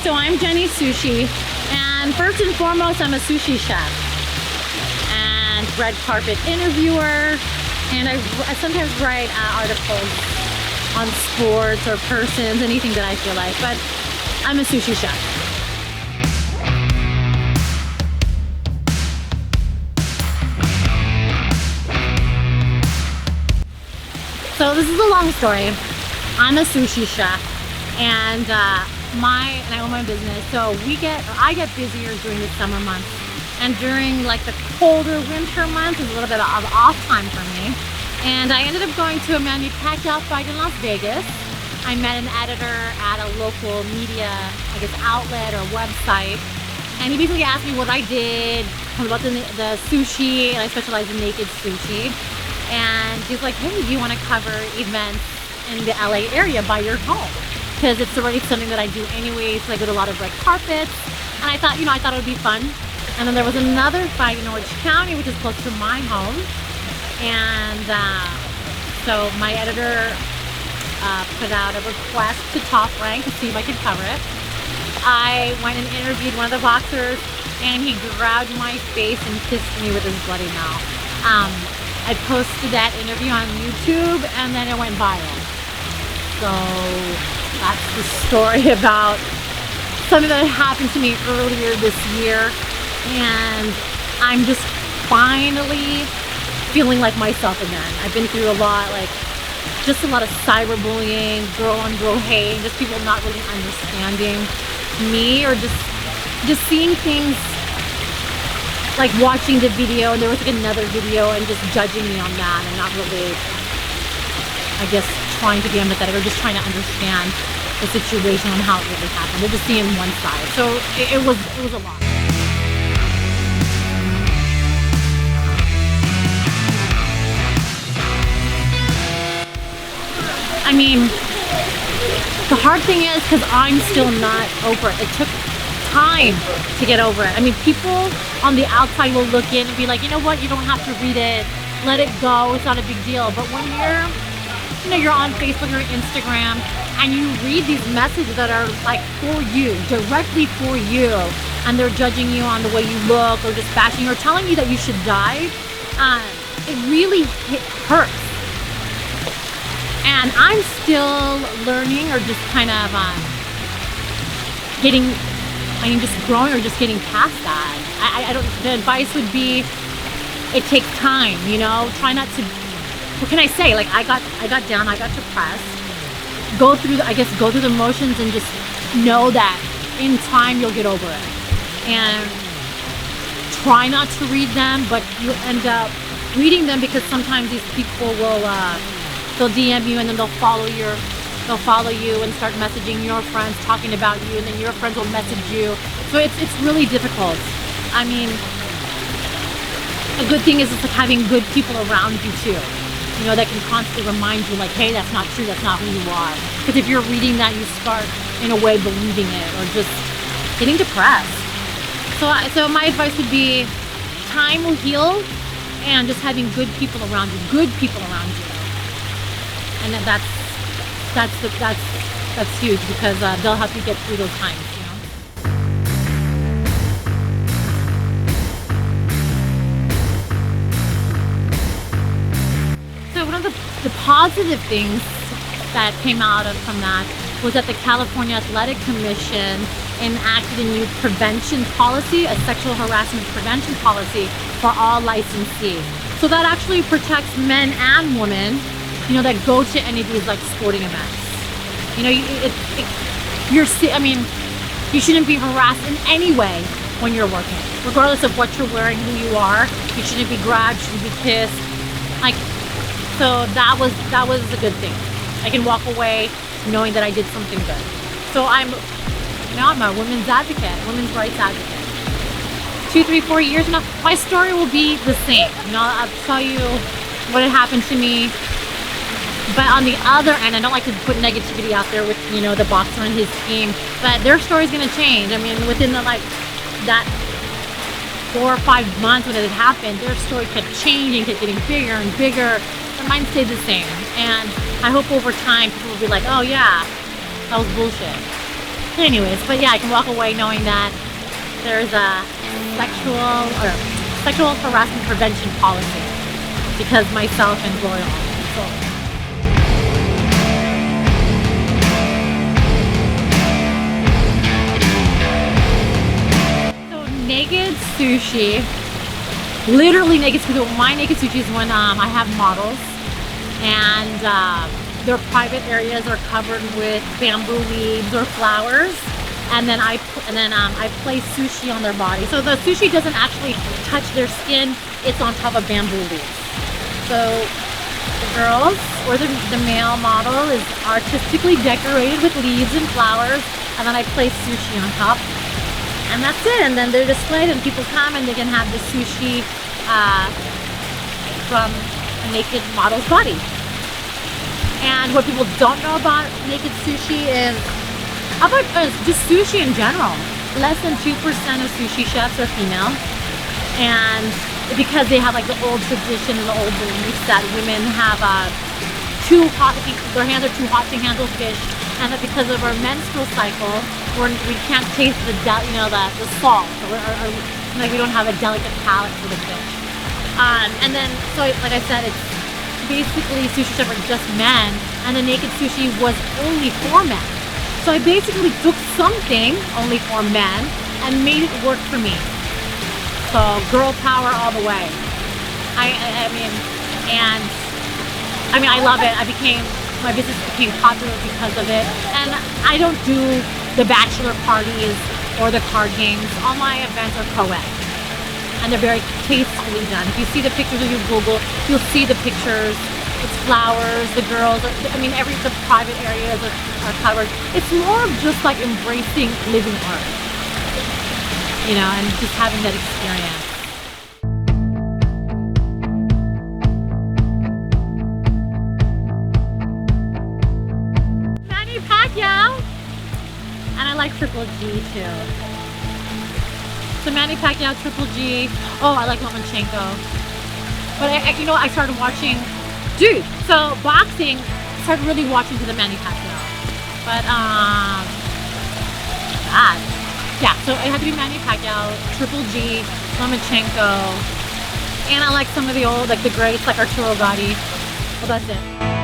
So I'm Jenny Sushe, and first and foremost, I'm a sushi chef and red carpet interviewer, and I sometimes write articles on sports or persons, anything that I feel like, but I'm a sushi chef. So this is a long story. I'm a sushi chef, and I own my business. So I get busier during the summer months, and during like the colder winter months is a little bit of off time for me. And I ended up going to a Manny Pacquiao fight in Las Vegas. I met an editor at a local media, I guess, outlet or website, and he basically asked me what I did about the sushi, and I specialize in naked sushi. And he's like, hey, do you want to cover events in the LA area by your home? Because it's already something that I do anyway, so I go to a lot of red carpets. And I thought, it would be fun. And then there was another fight in Orange County, which is close to my home. And so my editor put out a request to Top Rank to see if I could cover it. I went and interviewed one of the boxers, and he grabbed my face and kissed me with his bloody mouth. I posted that interview on YouTube, and then it went viral. So that's the story about something that happened to me earlier this year, and I'm just finally feeling like myself again. I've been through a lot, just a lot of cyberbullying, girl on girl hate, just people not really understanding me, or just seeing things, like watching the video and there was another video and just judging me on that, and not really, I guess, trying to be empathetic or just trying to understand the situation and how it really happened. They're just seeing one side. So it was a lot. I mean, the hard thing is because I'm still not over it. It took time to get over it. I mean, people on the outside will look in and be like, you know what, you don't have to read it, let it go, it's not a big deal. But when you're on Facebook or Instagram and you read these messages that are like for you, directly for you, and they're judging you on the way you look or just bashing or telling you that you should die, it really hurts. And I'm still learning, or just kind of just growing or just getting past that. The advice would be, it takes time, try not to, what can I say? Like, I got down, I got depressed, go through the motions, and just know that in time you'll get over it. And try not to read them, but you end up reading them, because sometimes these people will, they'll DM you, and then they'll follow you and start messaging your friends, talking about you, and then your friends will message you. So it's really difficult. I mean, a good thing is it's like having good people around you too, that can constantly remind you, like, hey, that's not true, that's not who you are. Because if you're reading that, you start in a way believing it, or just getting depressed. So my advice would be, time will heal, and just having good people around you, and that's huge, because they'll help you get through those times. So one of the positive things that came out from that was that the California Athletic Commission enacted a new prevention policy, a sexual harassment prevention policy for all licensees. So that actually protects men and women, that go to any of these sporting events. You shouldn't be harassed in any way when you're working, regardless of what you're wearing, who you are. You shouldn't be grabbed, you shouldn't be kissed. So that was a good thing. I can walk away knowing that I did something good. So I'm a women's advocate, women's rights advocate. 2, 3, 4 years now, my story will be the same. I'll tell you what had happened to me. But on the other end, I don't like to put negativity out there with, the boxer and his team, but their story's gonna change. I mean, within that 4 or 5 months when it had happened, their story kept changing, kept getting bigger and bigger, but mine stayed the same. And I hope over time people will be like, oh yeah, that was bullshit. Anyways, but yeah, I can walk away knowing that there's a sexual harassment prevention policy because myself and Gloria. So naked sushi, literally naked sushi. My naked sushi is when I have models and their private areas are covered with bamboo leaves or flowers, and then I place sushi on their body. So the sushi doesn't actually touch their skin; it's on top of bamboo leaves. So the girls or the male model is artistically decorated with leaves and flowers, and then I place sushi on top, and that's it. And then they're displayed, and people come and they can have the sushi from a naked model's body. And what people don't know about naked sushi is just sushi in general. Less than 2% of sushi chefs are female, and because they have like the old tradition and the old beliefs that women have their hands are too hot to handle fish, and that because of our menstrual cycle, we can't taste the salt, or like we don't have a delicate palate for the fish. And then, so like I said, it's basically sushi chefs are just men, and the naked sushi was only for men. So I basically took something only for men and made it work for me. So girl power all the way. I love it. My business became popular because of it, and I don't do the bachelor parties or the card games. All my events are co-ed, and they're very tastefully done. If you see the pictures or you Google, you'll see the pictures. It's flowers, the girls, the private areas are covered. It's more of just like embracing living art, and just having that experience. Manny Pacquiao! And I like Triple G too. So Manny Pacquiao, Triple G. Oh, I like Lomachenko. But I started watching. So boxing, started really watching to the Manny Pacquiao. But so it had to be Manny Pacquiao, Triple G, Lomachenko, and I like some of the old, like the greats, like Arturo Gatti. Well, that's it.